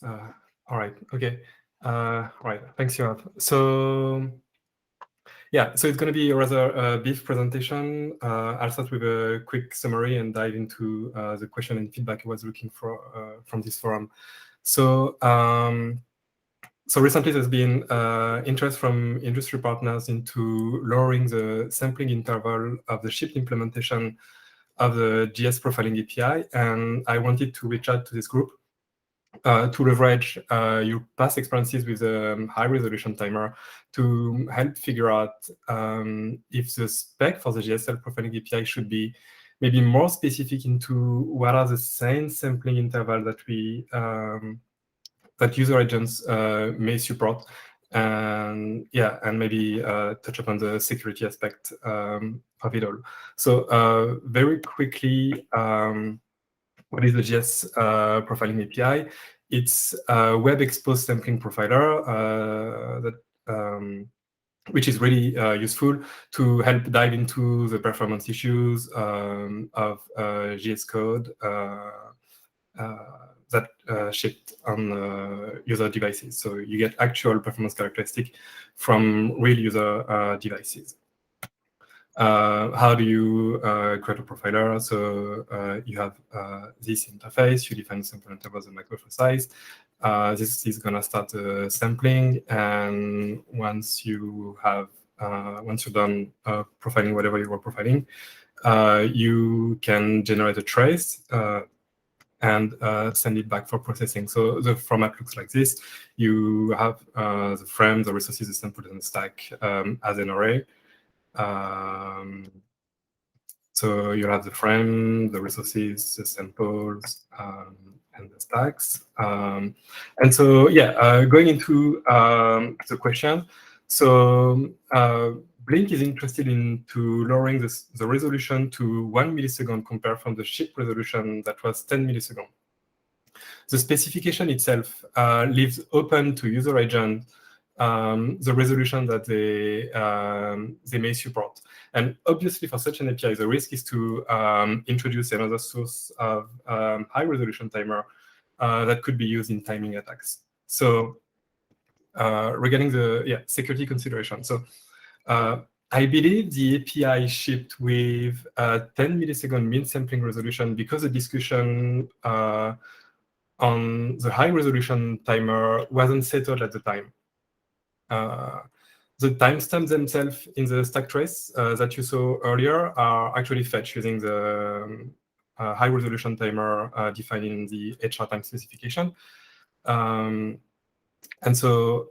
All right. Okay. Right. Thanks, Yoav. So yeah, so it's going to be a rather brief presentation. I'll start with a quick summary and dive into the question and feedback I was looking for from this forum. So so recently there's been interest from industry partners into lowering the sampling interval of the shipped implementation of the GS profiling API, and I wanted to reach out to this group to leverage your past experiences with a high-resolution timer to help figure out if the spec for the GSL profiling API should be maybe more specific into what are the same sampling interval that we that user agents may support, and yeah, and maybe touch upon the security aspect of it all. So very quickly. What is the GS profiling API? It's a web exposed sampling profiler which is really useful to help dive into the performance issues of GS code that shipped on user devices. So you get actual performance characteristic from real user devices. How do you create a profiler? So you have this interface, you define sample intervals and microphone size. This is gonna start sampling, and once you're done profiling whatever you were profiling, you can generate a trace and send it back for processing. So the format looks like this. You have the frame, the resources, the sample, and the stack as an array. So you have the frame, the resources, the samples, and the stacks. And so, yeah, going into the question. So Blink is interested into lowering the resolution to 1 millisecond compared from the ship resolution that was 10 milliseconds. The specification itself leaves open to user agents the resolution that they may support. And obviously, for such an API, the risk is to introduce another source of high-resolution timer that could be used in timing attacks. So regarding the security consideration, so I believe the API shipped with 10 millisecond mean sampling resolution because the discussion on the high-resolution timer wasn't settled at the time. The timestamps themselves in the stack trace that you saw earlier are actually fetched using the high-resolution timer defined in the HR time specification. And so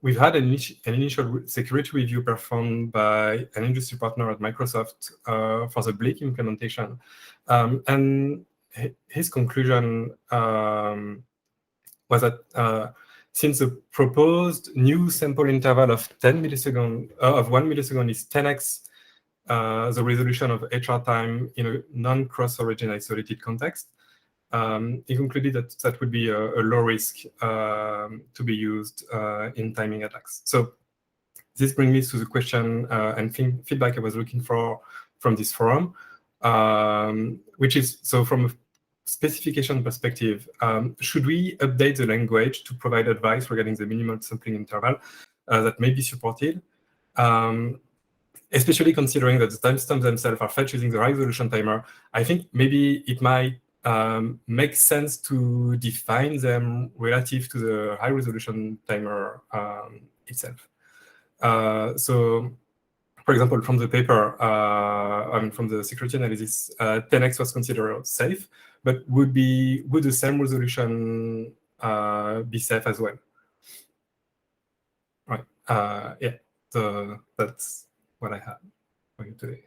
we've had an initial security review performed by an industry partner at Microsoft for the Blake implementation. And his conclusion was that since the proposed new sample interval of 10 milliseconds of 1 millisecond is 10x the resolution of HR time in a non-cross-origin isolated context, he concluded that that would be a low risk to be used in timing attacks. So this brings me to the question and feedback I was looking for from this forum, which is, so from a specification perspective, should we update the language to provide advice regarding the minimal sampling interval that may be supported? Especially considering that the timestamps themselves are fetched using the high-resolution timer, I think maybe it might make sense to define them relative to the high-resolution timer itself. So, for example, from the paper, from the security analysis, 10x was considered safe, but would the same resolution be safe as well? Right. Yeah. So that's what I have for you today.